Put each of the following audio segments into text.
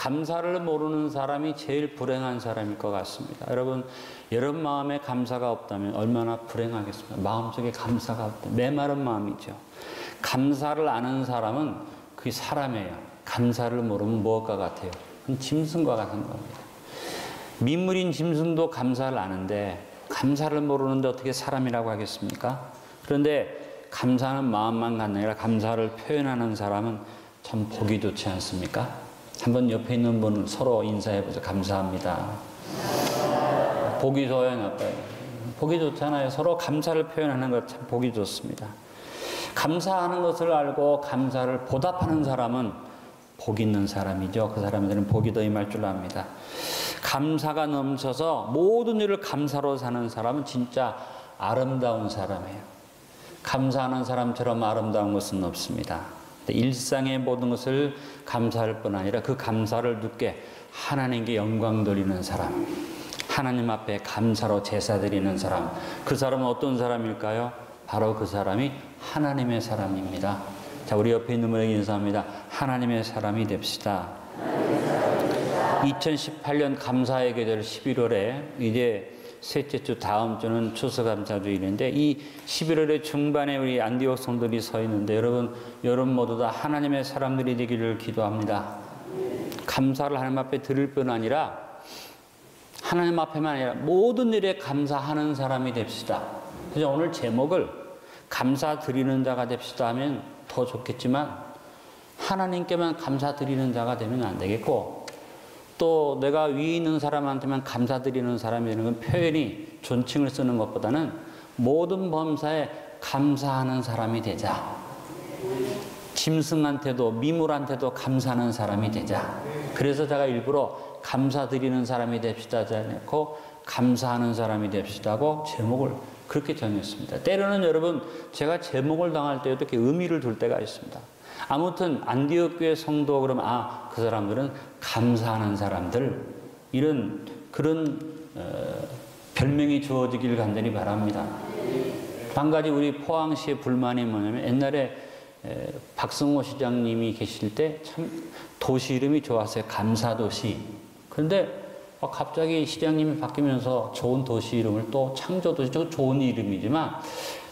감사를 모르는 사람이 제일 불행한 사람일 것 같습니다. 여러분 마음에 감사가 없다면 얼마나 불행하겠습니까? 마음속에 감사가 없다. 메마른 마음이죠. 감사를 아는 사람은 그게 사람이에요. 감사를 모르면 무엇과 같아요? 그건 짐승과 같은 겁니다. 민물인 짐승도 감사를 아는데 감사를 모르는데 어떻게 사람이라고 하겠습니까? 그런데 감사하는 마음만 갖는 게 아니라 감사를 표현하는 사람은 참 보기 좋지 않습니까? 한번 옆에 있는 분 서로 인사해보세요. 감사합니다. 보기 좋아요, 나빠요? 보기 좋잖아요. 서로 감사를 표현하는 것 참 보기 좋습니다. 감사하는 것을 알고 감사를 보답하는 사람은 복 있는 사람이죠. 그 사람들은 복이 더 임할 줄 압니다. 감사가 넘쳐서 모든 일을 감사로 사는 사람은 진짜 아름다운 사람이에요. 감사하는 사람처럼 아름다운 것은 없습니다. 일상의 모든 것을 감사할 뿐 아니라 그 감사를 듣게 하나님께 영광 돌리는 사람, 하나님 앞에 감사로 제사 드리는 사람, 그 사람은 어떤 사람일까요? 바로 그 사람이 하나님의 사람입니다. 자, 우리 옆에 있는 분에게 인사합니다. 하나님의 사람이 됩시다. 2018년 감사의 계절 11월에 이제 셋째 주 다음 주는 추수감사주일인데 이 11월의 중반에 우리 안디옥 성도들이 서 있는데 여러분 모두 다 하나님의 사람들이 되기를 기도합니다. 감사를 하나님 앞에 드릴 뿐 아니라 하나님 앞에만 아니라 모든 일에 감사하는 사람이 됩시다. 그래서 오늘 제목을 감사 드리는 자가 됩시다 하면 더 좋겠지만 하나님께만 감사 드리는 자가 되면 안 되겠고 또 내가 위에 있는 사람한테만 감사드리는 사람이 되는 건 표현이 존칭을 쓰는 것보다는 모든 범사에 감사하는 사람이 되자. 짐승한테도 미물한테도 감사하는 사람이 되자. 그래서 제가 일부러 감사드리는 사람이 됩시다 하지 않고 감사하는 사람이 됩시다고 제목을 그렇게 정했습니다. 때로는 여러분 제가 제목을 당할 때에도 이렇게 의미를 둘 때가 있습니다. 아무튼 안디옥 교회 성도 그러면 그 사람들은 감사하는 사람들 이런 그런 별명이 주어지길 간절히 바랍니다. 한 가지 우리 포항시의 불만이 뭐냐면 옛날에 박승호 시장님이 계실 때 참 도시 이름이 좋았어요. 감사도시. 그런데 갑자기 시장님이 바뀌면서 좋은 도시 이름을 또 창조도시, 좋은 이름이지만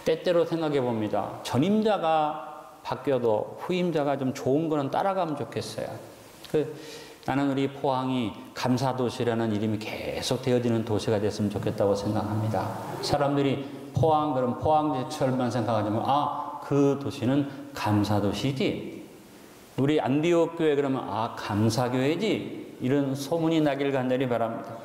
때때로 생각해 봅니다. 전임자가 바뀌어도 후임자가 좀 좋은 거는 따라가면 좋겠어요. 나는 우리 포항이 감사도시라는 이름이 계속 되어지는 도시가 됐으면 좋겠다고 생각합니다. 사람들이 포항, 그럼 포항제철만 생각하자면 그 도시는 감사도시지. 우리 안디옥 교회 그러면 감사교회지. 이런 소문이 나길 간절히 바랍니다.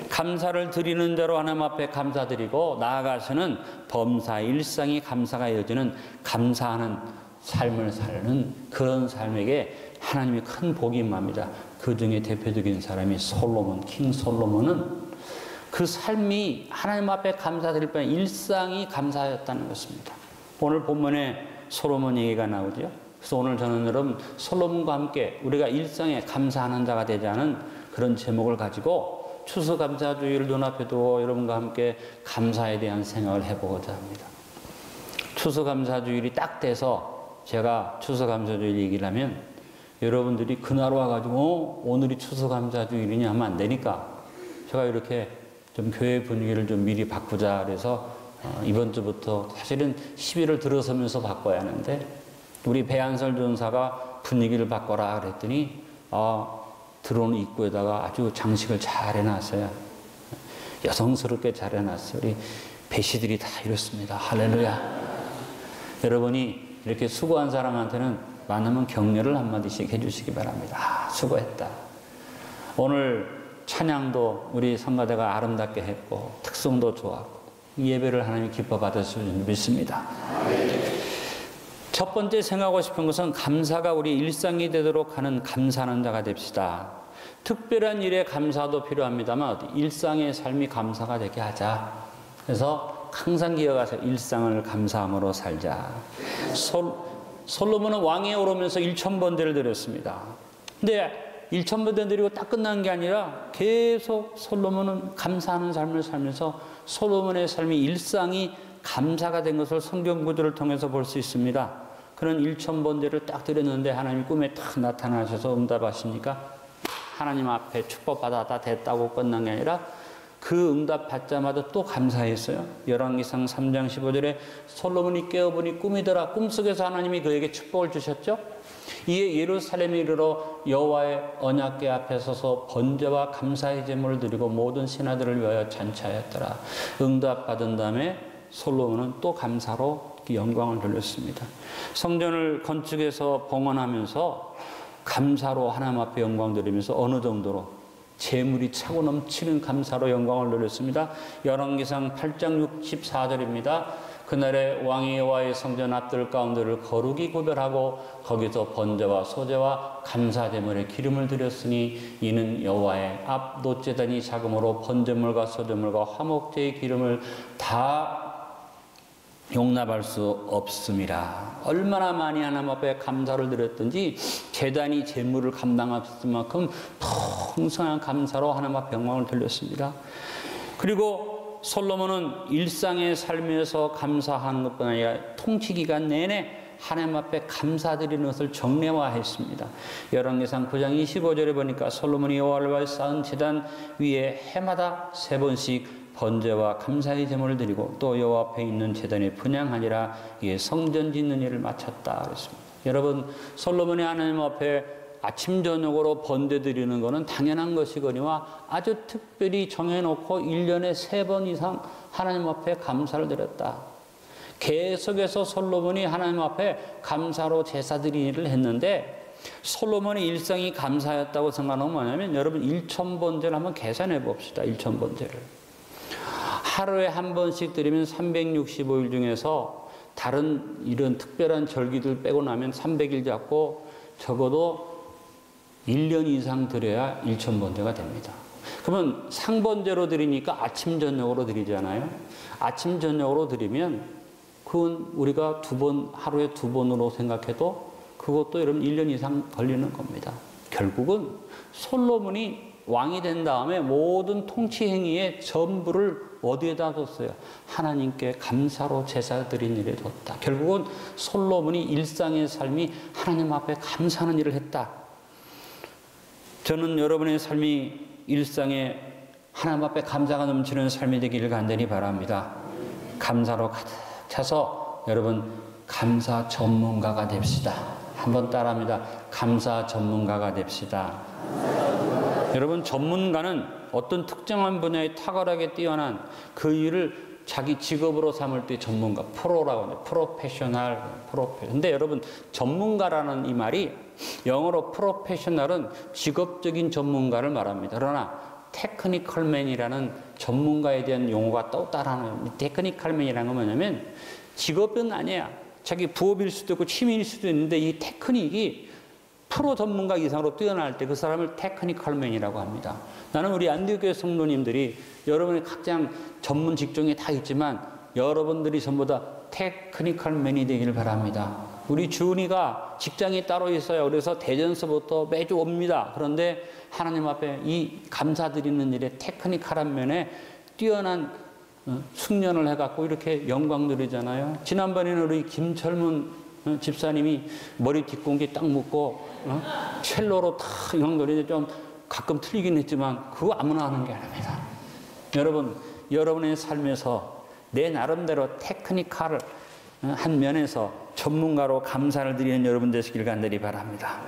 감사를 드리는 자로 하나님 앞에 감사드리고 나아가서는 범사 일상이 감사가 이어지는 감사하는 삶을 사는 그런 삶에게 하나님이 큰 복이 임합니다. 그 중에 대표적인 사람이 솔로몬, 킹 솔로몬은 그 삶이 하나님 앞에 감사드릴 뿐 일상이 감사였다는 것입니다. 오늘 본문에 솔로몬 얘기가 나오죠. 그래서 오늘 저는 여러분 솔로몬과 함께 우리가 일상에 감사하는 자가 되자는 그런 제목을 가지고 추수감사주의를 눈앞에 두고 여러분과 함께 감사에 대한 생각을 해보고자 합니다. 추수감사주일이 딱 돼서 제가 추수감사주일 얘기를 하면 여러분들이 그날 와가지고 오늘이 추수감사주일이냐 하면 안 되니까 제가 이렇게 좀 교회 분위기를 좀 미리 바꾸자 그래서 이번 주부터 사실은 11월 들어서면서 바꿔야 하는데 우리 배한설 전사가 분위기를 바꿔라 그랬더니 들어오는 입구에다가 아주 장식을 잘 해놨어요. 여성스럽게 잘 해놨어요. 우리 배시들이 다 이렇습니다. 할렐루야. 여러분이 이렇게 수고한 사람한테는 많으면 격려를 한마디씩 해주시기 바랍니다. 수고했다. 오늘 찬양도 우리 성가대가 아름답게 했고 특성도 좋았고 예배를 하나님이 기뻐 받으실 줄 믿습니다. 첫 번째 생각하고 싶은 것은 감사가 우리 일상이 되도록 하는 감사하는 자가 됩시다. 특별한 일에 감사도 필요합니다만 일상의 삶이 감사가 되게 하자. 그래서 항상 기억하세요. 일상을 감사함으로 살자. 솔로몬은 왕에 오르면서 1000번대를 드렸습니다. 근데 1000번대 드리고 딱 끝난 게 아니라 계속 솔로몬은 감사하는 삶을 살면서 솔로몬의 삶이 일상이 감사가 된 것을 성경 구절을 통해서 볼 수 있습니다. 그런 1000번대를 딱 드렸는데 하나님 꿈에 딱 나타나셔서 응답하시니까 하나님 앞에 축복받았다 됐다고 끝난 게 아니라 그 응답 받자마자 또 감사했어요. 열왕기상 3장 15절에 솔로몬이 깨어보니 꿈이더라. 꿈속에서 하나님이 그에게 축복을 주셨죠. 이에 예루살렘에 이르러 여호와의 언약궤 앞에 서서 번제와 감사의 제물을 드리고 모든 신하들을 위하여 잔치하였더라. 응답 받은 다음에 솔로몬은 또 감사로 영광을 돌렸습니다. 성전을 건축해서 봉헌하면서 감사로 하나님 앞에 영광 드리면서 어느 정도로 재물이 차고 넘치는 감사로 영광을 돌렸습니다. 열왕기상 8장 64절입니다. 그날에 왕이 여호와의 성전 앞들 가운데를 거룩히 구별하고 거기서 번제와 소제와 감사 제물에 기름을 드렸으니 이는 여호와의 앞 놋제단이 작음으로 번제물과 소제물과 화목제의 기름을 다 용납할 수 없음이라. 얼마나 많이 하나님 앞에 감사를 드렸든지 제단이 제물을 감당할 만큼 풍성한 감사로 하나님 앞에 영광을 돌렸습니다. 그리고 솔로몬은 일상의 삶에서 감사하는 것뿐 아니라 통치기간 내내 하나님 앞에 감사드리는 것을 정례화했습니다. 열왕기상 9장 25절에 보니까 솔로몬이 여호와를 위하여 쌓은 제단 위에 해마다 3번씩 번제와 감사의 제물을 드리고 또 여호와 앞에 있는 제단에 분향하니라. 이에 성전 짓는 일을 마쳤다 그랬습니다. 여러분, 솔로몬이 하나님 앞에 아침 저녁으로 번제 드리는 것은 당연한 것이거니와 아주 특별히 정해놓고 1년에 3번 이상 하나님 앞에 감사를 드렸다. 계속해서 솔로몬이 하나님 앞에 감사로 제사 드리는 일을 했는데, 솔로몬의 일상이 감사였다고 생각하면 뭐냐면, 여러분 1000번제를 한번 계산해 봅시다. 1000번제를 하루에 한 번씩 드리면 365일 중에서 다른 이런 특별한 절기들 빼고 나면 300일 잡고 적어도 1년 이상 드려야 1000번제가 됩니다. 그러면 상번제로 드리니까 아침 저녁으로 드리잖아요. 아침 저녁으로 드리면 그건 우리가 하루에 2번으로 생각해도 그것도 여러분 1년 이상 걸리는 겁니다. 결국은 솔로몬이 왕이 된 다음에 모든 통치 행위의 전부를 어디에다 뒀어요? 하나님께 감사로 제사 드린 일에 뒀다. 결국은 솔로몬이 일상의 삶이 하나님 앞에 감사하는 일을 했다. 저는 여러분의 삶이 일상에 하나님 앞에 감사가 넘치는 삶이 되기를 간절히 바랍니다. 감사로 가득 차서 여러분 감사 전문가가 됩시다. 한번 따라합니다. 감사 전문가가 됩시다. 여러분, 전문가는 어떤 특정한 분야에 탁월하게 뛰어난 그 일을 자기 직업으로 삼을 때 전문가, 프로라고 해요. 프로페셔널. 근데 여러분, 전문가라는 이 말이 영어로 프로페셔널은 직업적인 전문가를 말합니다. 그러나 테크니컬맨이라는 전문가에 대한 용어가 또 따라하는, 테크니컬맨이라는 건 뭐냐면 직업은 아니야. 자기 부업일 수도 있고 취미일 수도 있는데 이 테크닉이 프로 전문가 이상으로 뛰어날 때 그 사람을 테크니컬맨이라고 합니다. 나는 우리 안디옥교회 성도님들이 여러분의 각장 전문 직종이 다 있지만 여러분들이 전부 다 테크니컬맨이 되기를 바랍니다. 우리 주은이가 직장이 따로 있어요. 그래서 대전서부터 매주 옵니다. 그런데 하나님 앞에 이 감사드리는 일에 테크니컬한 면에 뛰어난 숙련을 해갖고 이렇게 영광 누리잖아요. 지난번에는 우리 김철문 집사님이 머리 뒷공기 딱 묶고 첼로로 탁 영광 누리는데 좀 가끔 틀리긴 했지만 그거 아무나 하는 게 아닙니다. 여러분, 여러분의 삶에서 내 나름대로 테크니컬한 면에서 전문가로 감사를 드리는 여러분 되시길 간절히 바랍니다.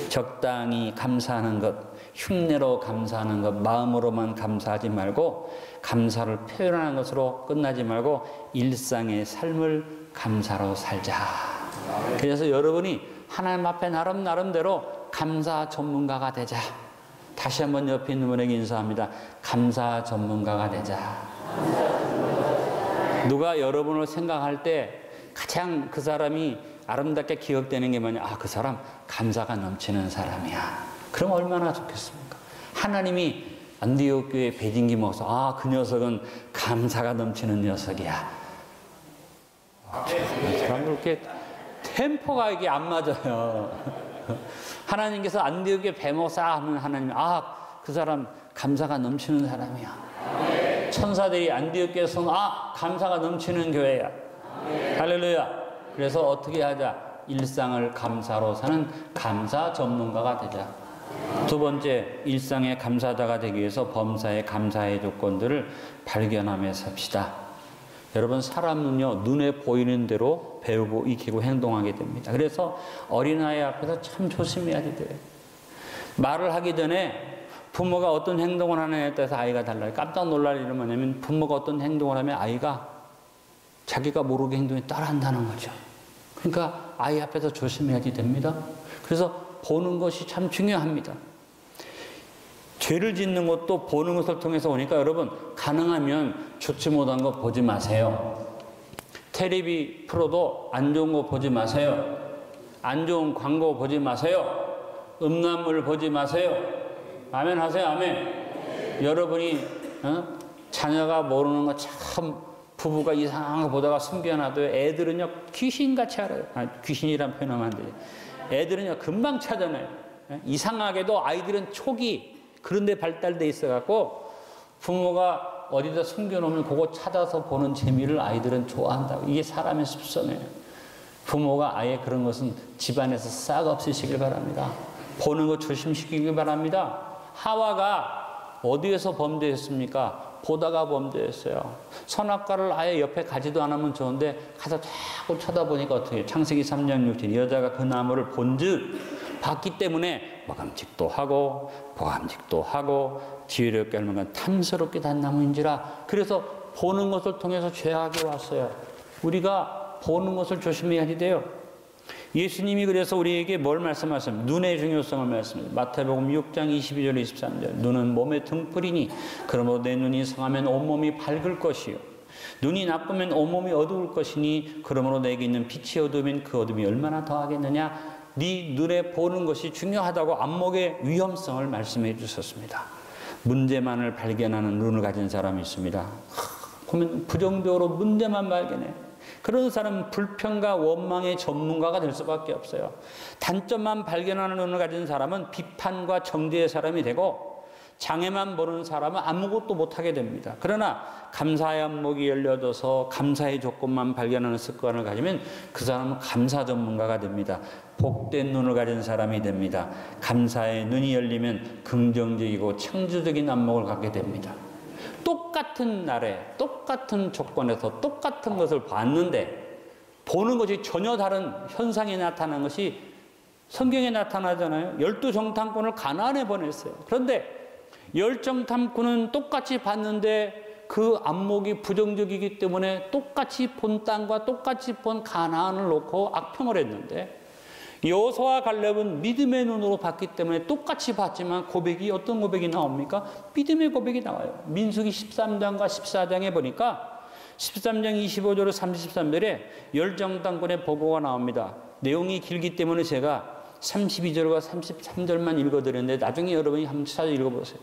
적당히 감사하는 것, 흉내로 감사하는 것, 마음으로만 감사하지 말고 감사를 표현하는 것으로 끝나지 말고 일상의 삶을 감사로 살자. 그래서 여러분이 하나님 앞에 나름대로 감사 전문가가 되자. 다시 한번 옆에 있는 분에게 인사합니다. 감사 전문가가 되자. 누가 여러분을 생각할 때 가장 그 사람이 아름답게 기억되는 게 뭐냐? 아, 그 사람 감사가 넘치는 사람이야. 그럼 얼마나 좋겠습니까? 하나님이 안디옥 교회 배진기 목사, 아, 그 녀석은 감사가 넘치는 녀석이야. 사람들 이렇게 템포가 이게 안 맞아요. 하나님께서 안디옥 교회 배목사 하면 하나님, 아, 그 사람 감사가 넘치는 사람이야. 천사들이 안디옥 교회에서 아, 감사가 넘치는 교회야. 할렐루야. 그래서 어떻게 하자? 일상을 감사로 사는 감사 전문가가 되자. 두 번째, 일상의 감사자가 되기 위해서 범사의 감사의 조건들을 발견하며 삽시다. 여러분, 사람은요, 눈에 보이는 대로 배우고 익히고 행동하게 됩니다. 그래서 어린아이 앞에서 참 조심해야 돼요. 말을 하기 전에 부모가 어떤 행동을 하느냐에 따라서 아이가 달라요. 깜짝 놀랄 일은 뭐냐면 부모가 어떤 행동을 하면 아이가 자기가 모르게 행동에 따라한다는 거죠. 그러니까 아이 앞에서 조심해야 됩니다. 그래서 보는 것이 참 중요합니다. 죄를 짓는 것도 보는 것을 통해서 오니까 여러분, 가능하면 좋지 못한 거 보지 마세요. 텔레비 프로도 안 좋은 거 보지 마세요. 안 좋은 광고 보지 마세요. 음란물 보지 마세요. 아멘 하세요. 아멘. 여러분이 자녀가 모르는 거 참 부부가 이상한 거 보다가 숨겨놔도요, 애들은요 귀신같이 알아요. 귀신이란 표현하면 안 돼요. 애들은요 금방 찾아내요. 이상하게도 아이들은 촉이 그런 데 발달돼 있어갖고 부모가 어디다 숨겨놓으면 그거 찾아서 보는 재미를 아이들은 좋아한다고. 이게 사람의 습성이에요. 부모가 아예 그런 것은 집안에서 싹 없애시길 바랍니다. 보는 거 조심시키길 바랍니다. 하와가 어디에서 범죄했습니까? 보다가 범죄했어요. 선악과를 아예 옆에 가지도 않으면 좋은데 가서 자꾸 쳐다보니까 어떻게 해요? 창세기 3장 6절 여자가 그 나무를 본즉 봤기 때문에 먹음직도 하고 보암직도 하고 지혜롭게 하는 건 탐스럽게 단 나무인지라. 그래서 보는 것을 통해서 죄악이 왔어요. 우리가 보는 것을 조심해야 돼요. 예수님이 그래서 우리에게 뭘 말씀하셨습니까? 눈의 중요성을 말씀해요. 마태복음 6장 22절 23절. 눈은 몸의 등불이니 그러므로 내 눈이 성하면 온몸이 밝을 것이요 눈이 나쁘면 온몸이 어두울 것이니 그러므로 내게 있는 빛이 어두우면 그 어둠이 얼마나 더하겠느냐. 네 눈에 보는 것이 중요하다고 안목의 위험성을 말씀해 주셨습니다. 문제만을 발견하는 눈을 가진 사람이 있습니다. 보면 부정적으로 문제만 발견해. 그런 사람은 불평과 원망의 전문가가 될 수밖에 없어요. 단점만 발견하는 눈을 가진 사람은 비판과 정죄의 사람이 되고 장애만 보는 사람은 아무것도 못하게 됩니다. 그러나 감사의 안목이 열려져서 감사의 조건만 발견하는 습관을 가지면 그 사람은 감사 전문가가 됩니다. 복된 눈을 가진 사람이 됩니다. 감사의 눈이 열리면 긍정적이고 창조적인 안목을 갖게 됩니다. 똑같은 날에 똑같은 조건에서 똑같은 것을 봤는데 보는 것이 전혀 다른 현상이 나타난 것이 성경에 나타나잖아요. 12정탐꾼을 가나안에 보냈어요. 그런데 10정탐꾼은 똑같이 봤는데 그 안목이 부정적이기 때문에 똑같이 본 땅과 똑같이 본 가나안을 놓고 악평을 했는데 여호수아와 갈렙은 믿음의 눈으로 봤기 때문에 똑같이 봤지만 고백이 어떤 고백이 나옵니까? 믿음의 고백이 나와요. 민수기 13장과 14장에 보니까 13장 25절로 33절에 열정탐꾼의 보고가 나옵니다. 내용이 길기 때문에 제가 32절과 33절만 읽어드렸는데 나중에 여러분이 한번 찾아 읽어보세요.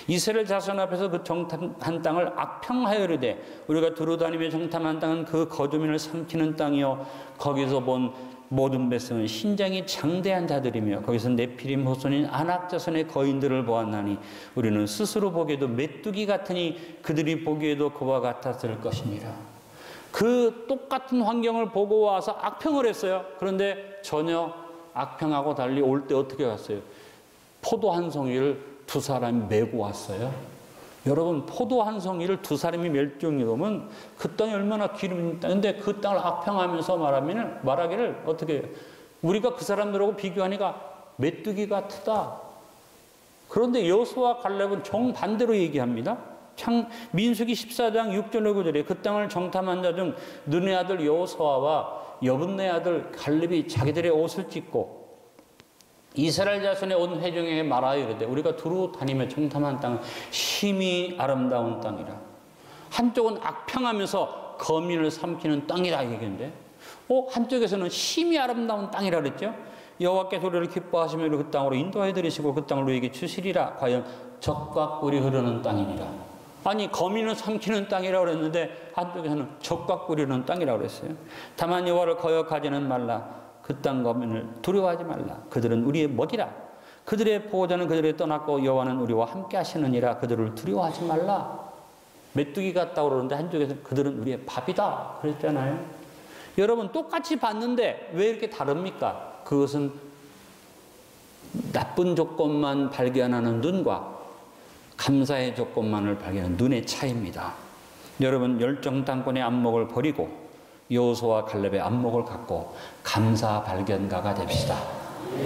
이스라엘 자손 앞에서 그 정탐한 땅을 악평하여르되 우리가 두루다니며 정탐한 땅은 그 거주민을 삼키는 땅이요 거기서 본 모든 백성은 신장이 장대한 자들이며 거기서 네피림 후손인 아낙 자손의 거인들을 보았나니 우리는 스스로 보기에도 메뚜기 같으니 그들이 보기에도 그와 같았을 것이니라. 그 똑같은 환경을 보고 와서 악평을 했어요. 그런데 전혀 악평하고 달리 올 때 어떻게 왔어요? 포도 한 송이를 두 사람이 메고 왔어요. 여러분, 포도 한 송이를 두 사람이 멜 정도면 그 땅이 얼마나 기름진 땅인데 그 땅을 악평하면서 말하기를 어떻게 해요? 우리가 그 사람들하고 비교하니까 메뚜기 같다. 그런데 여호수아와 갈렙은 정반대로 얘기합니다. 민수기 14장 6절로 9절에 그 땅을 정탐한 자 중 눈의 아들 여호수아와 여분네 아들 갈렙이 자기들의 옷을 찢고 이스라엘 자손의 온 회중에게 말하여 이르되 우리가 두루 다니며 정탐한 땅은 심히 아름다운 땅이라. 한쪽은 악평하면서 거민을 삼키는 땅이라 얘기했는데 한쪽에서는 심히 아름다운 땅이라 그랬죠. 여호와께서 우리를 기뻐하시며 그 땅으로 인도해 드리시고 그 땅을 우리에게 주시리라. 과연 적과 꿀이 흐르는 땅이니라. 아니 거민을 삼키는 땅이라고 그랬는데 한쪽에서는 적과 꿀이 흐르는 땅이라고 그랬어요. 다만 여호와를 거역하지는 말라. 그 땅 거민을 두려워하지 말라. 그들은 우리의 먹이라. 그들의 보호자는 그들을 떠났고 여호와는 우리와 함께 하시느니라. 그들을 두려워하지 말라. 메뚜기 같다고 그러는데 한쪽에서 그들은 우리의 밥이다 그랬잖아요. 여러분 똑같이 봤는데 왜 이렇게 다릅니까? 그것은 나쁜 조건만 발견하는 눈과 감사의 조건만을 발견하는 눈의 차이입니다. 여러분, 열정 땅권의 안목을 버리고 여호수아와 칼렙의 안목을 갖고 감사 발견가가 됩시다.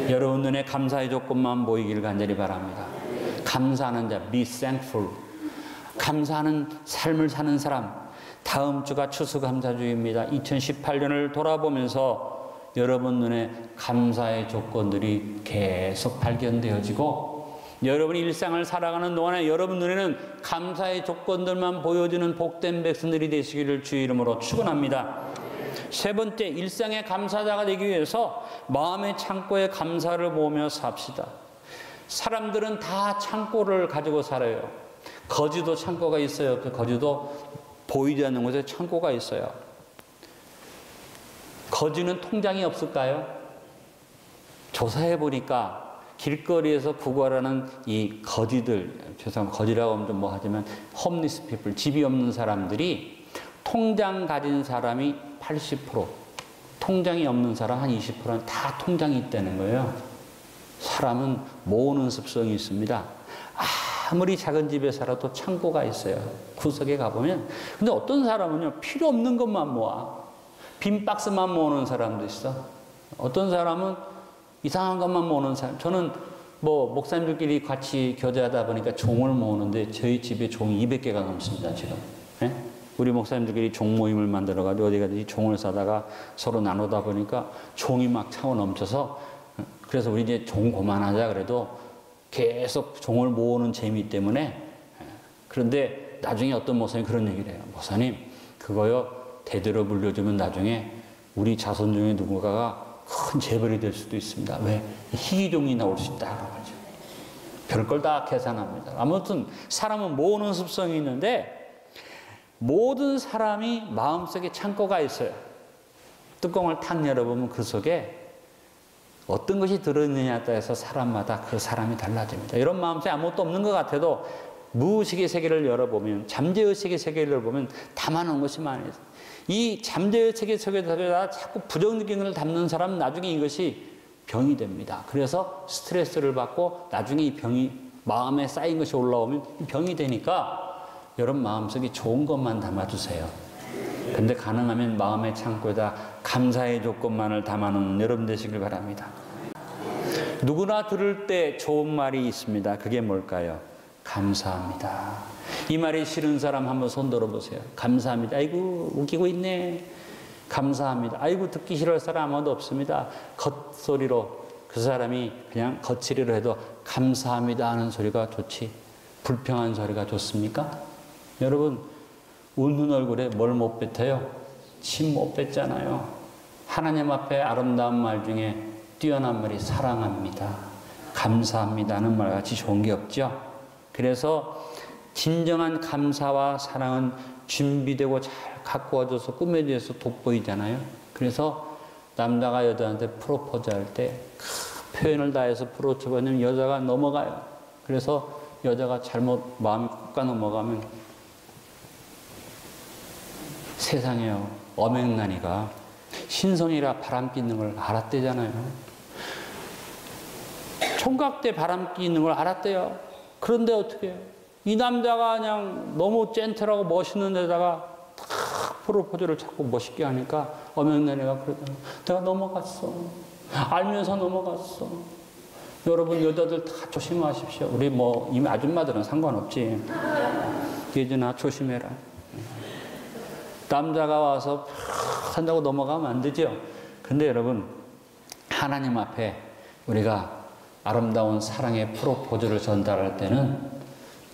여러분 눈에 감사의 조건만 보이기를 간절히 바랍니다. 감사하는 자, be thankful. 감사하는 삶을 사는 사람. 다음 주가 추수감사주의입니다. 2018년을 돌아보면서 여러분 눈에 감사의 조건들이 계속 발견되어지고 여러분이 일상을 살아가는 동안에 여러분 눈에는 감사의 조건들만 보여주는 복된 백성들이 되시기를 주의 이름으로 축원합니다. 세 번째, 일상의 감사자가 되기 위해서 마음의 창고에 감사를 모으며 삽시다. 사람들은 다 창고를 가지고 살아요. 거지도 창고가 있어요. 그 거지도 보이지 않는 곳에 창고가 있어요. 거지는 통장이 없을까요? 조사해 보니까 길거리에서 구걸하는 이 거지들, 죄송합니다. 거지라고 하면 좀 뭐 하지만 홈리스 피플, 집이 없는 사람들이 통장 가진 사람이 80%, 통장이 없는 사람 한 20%는 다 통장이 있다는 거예요. 사람은 모으는 습성이 있습니다. 아무리 작은 집에 살아도 창고가 있어요. 구석에 가보면. 근데 어떤 사람은요, 필요 없는 것만 모아. 빈 박스만 모으는 사람도 있어. 어떤 사람은 이상한 것만 모으는 사람. 저는 뭐 목사님들끼리 같이 교제하다 보니까 종을 모으는데 저희 집에 종이 200개가 넘습니다, 지금. 네? 우리 목사님들끼리 종 모임을 만들어가지고 어디 가든지 종을 사다가 서로 나누다 보니까 종이 막 차고 넘쳐서 그래서 우리 이제 종 그만하자 그래도 계속 종을 모으는 재미 때문에. 그런데 나중에 어떤 목사님이 그런 얘기를 해요. 목사님, 그거요 대대로 물려주면 나중에 우리 자손 중에 누군가가 큰 재벌이 될 수도 있습니다. 왜? 희귀종이 나올 수 있다. 그러죠. 별걸 다 계산합니다. 아무튼 사람은 모으는 습성이 있는데 모든 사람이 마음속에 창고가 있어요. 뚜껑을 탁 열어보면 그 속에 어떤 것이 들어있느냐에 따라서 사람마다 그 사람이 달라집니다. 이런 마음속에 아무것도 없는 것 같아도 무의식의 세계를 열어보면, 잠재의식의 세계를 열어보면 담아놓은 것이 많이 있어요. 이 잠재의식의 세계에다가 자꾸 부정적인 것을 담는 사람은 나중에 이것이 병이 됩니다. 그래서 스트레스를 받고 나중에 이 병이 마음에 쌓인 것이 올라오면 병이 되니까 여러분 마음속에 좋은 것만 담아두세요. 근데 가능하면 마음의 창고에다 감사의 조건만을 담아놓는 여러분 되시길 바랍니다. 누구나 들을 때 좋은 말이 있습니다. 그게 뭘까요? 감사합니다. 이 말이 싫은 사람 한번 손 들어보세요. 감사합니다. 아이고 웃기고 있네. 감사합니다. 아이고 듣기 싫어할 사람 아무도 없습니다. 겉소리로 그 사람이 그냥 거칠이로 해도 감사합니다 하는 소리가 좋지 불평한 소리가 좋습니까? 여러분 웃는 얼굴에 뭘 못 뱉어요? 침 못 뱉잖아요. 하나님 앞에 아름다운 말 중에 뛰어난 말이 사랑합니다. 감사합니다 하는 말같이 좋은 게 없죠. 그래서 진정한 감사와 사랑은 준비되고 잘 가꾸어져서 꾸며져서 돋보이잖아요. 그래서 남자가 여자한테 프로포즈 할 때 표현을 다해서 프로포즈 하면 여자가 넘어가요. 그래서 여자가 잘못 마음이 꼭 가 넘어가면 세상에요. 어맹난이가 신성이라 바람 끼는 걸 알았대잖아요. 총각 때 바람 끼는 걸 알았대요. 그런데 어떻게 해요? 이 남자가 그냥 너무 젠틀하고 멋있는 데다가 탁 프로포즈를 자꾸 멋있게 하니까 어명난이가 그러잖아요. 내가 넘어갔어. 알면서 넘어갔어. 여러분 여자들 다 조심하십시오. 우리 뭐 이미 아줌마들은 상관없지. 예전아 조심해라. 남자가 와서 한다고 넘어가면 안 되죠. 근데 여러분 하나님 앞에 우리가 아름다운 사랑의 프로포즈를 전달할 때는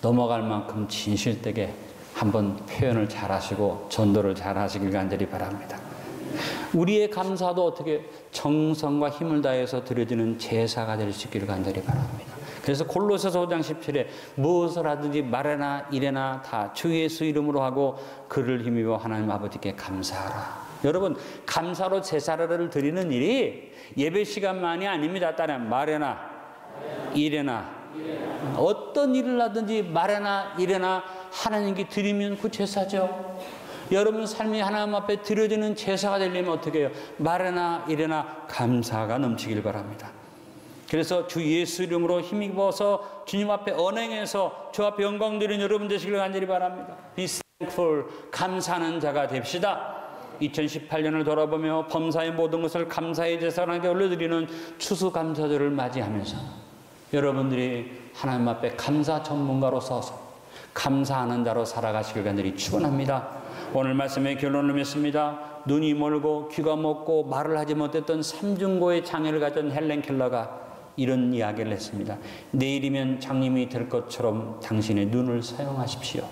넘어갈 만큼 진실되게 한번 표현을 잘 하시고 전도를 잘 하시길 간절히 바랍니다. 우리의 감사도 어떻게 정성과 힘을 다해서 드려지는 제사가 될 수 있기를 간절히 바랍니다. 그래서 골로새서 5장 17에 무엇을 하든지 말에나 일에나 다 주 예수 이름으로 하고 그를 힘입어 하나님 아버지께 감사하라. 여러분 감사로 제사를 드리는 일이 예배 시간만이 아닙니다. 따라 말에나 일에나 어떤 일을 하든지 말에나 일에나 하나님께 드리면 그 제사죠. 여러분 삶이 하나님 앞에 드려지는 제사가 되려면 어떻게 해요? 말에나 일에나 감사가 넘치길 바랍니다. 그래서 주 예수 이름으로 힘입어서 주님 앞에 언행해서 주 앞에 영광 드리는 여러분 되시길 간절히 바랍니다. Be thankful, 감사하는 자가 됩시다. 2018년을 돌아보며 범사의 모든 것을 감사의 제사장에게 올려드리는 추수감사절을 맞이하면서 여러분들이 하나님 앞에 감사 전문가로 서서 감사하는 자로 살아가시길 간절히 축원합니다. 오늘 말씀의 결론을 맺습니다. 눈이 멀고 귀가 먹고 말을 하지 못했던 삼중고의 장애를 가진 헬렌 켈러가 이런 이야기를 했습니다. 내일이면 장님이 될 것처럼 당신의 눈을 사용하십시오.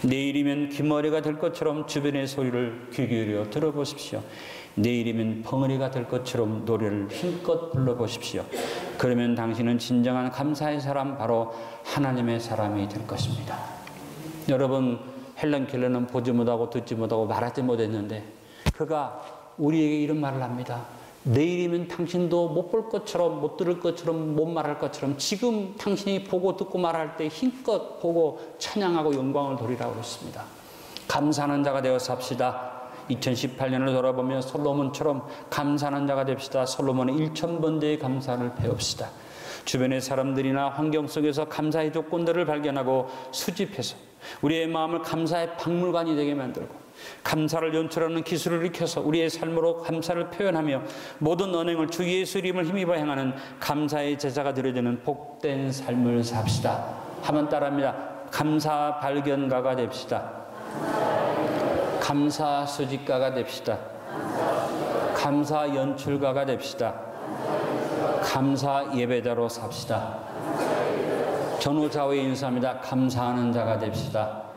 내일이면 귀머리가 될 것처럼 주변의 소리를 귀 기울여 들어보십시오. 내일이면 벙어리가 될 것처럼 노래를 힘껏 불러보십시오. 그러면 당신은 진정한 감사의 사람, 바로 하나님의 사람이 될 것입니다. 여러분, 헬렌 켈러는 보지 못하고 듣지 못하고 말하지 못했는데 그가 우리에게 이런 말을 합니다. 내일이면 당신도 못 볼 것처럼, 못 들을 것처럼, 못 말할 것처럼 지금 당신이 보고 듣고 말할 때 힘껏 보고 찬양하고 영광을 돌리라고 했습니다. 감사하는 자가 되어 삽시다. 2018년을 돌아보며 솔로몬처럼 감사하는 자가 됩시다. 솔로몬의 1000번대의 감사를 배웁시다. 주변의 사람들이나 환경 속에서 감사의 조건들을 발견하고 수집해서 우리의 마음을 감사의 박물관이 되게 만들고 감사를 연출하는 기술을 익혀서 우리의 삶으로 감사를 표현하며 모든 언행을 주 예수 이름을 힘입어 행하는 감사의 제자가 되어지는 복된 삶을 삽시다. 한번 따라합니다. 감사 발견가가 됩시다. 감사 수집가가 됩시다. 감사 연출가가 됩시다. 감사 예배자로 삽시다. 전후 좌우에 인사합니다. 감사하는 자가 됩시다.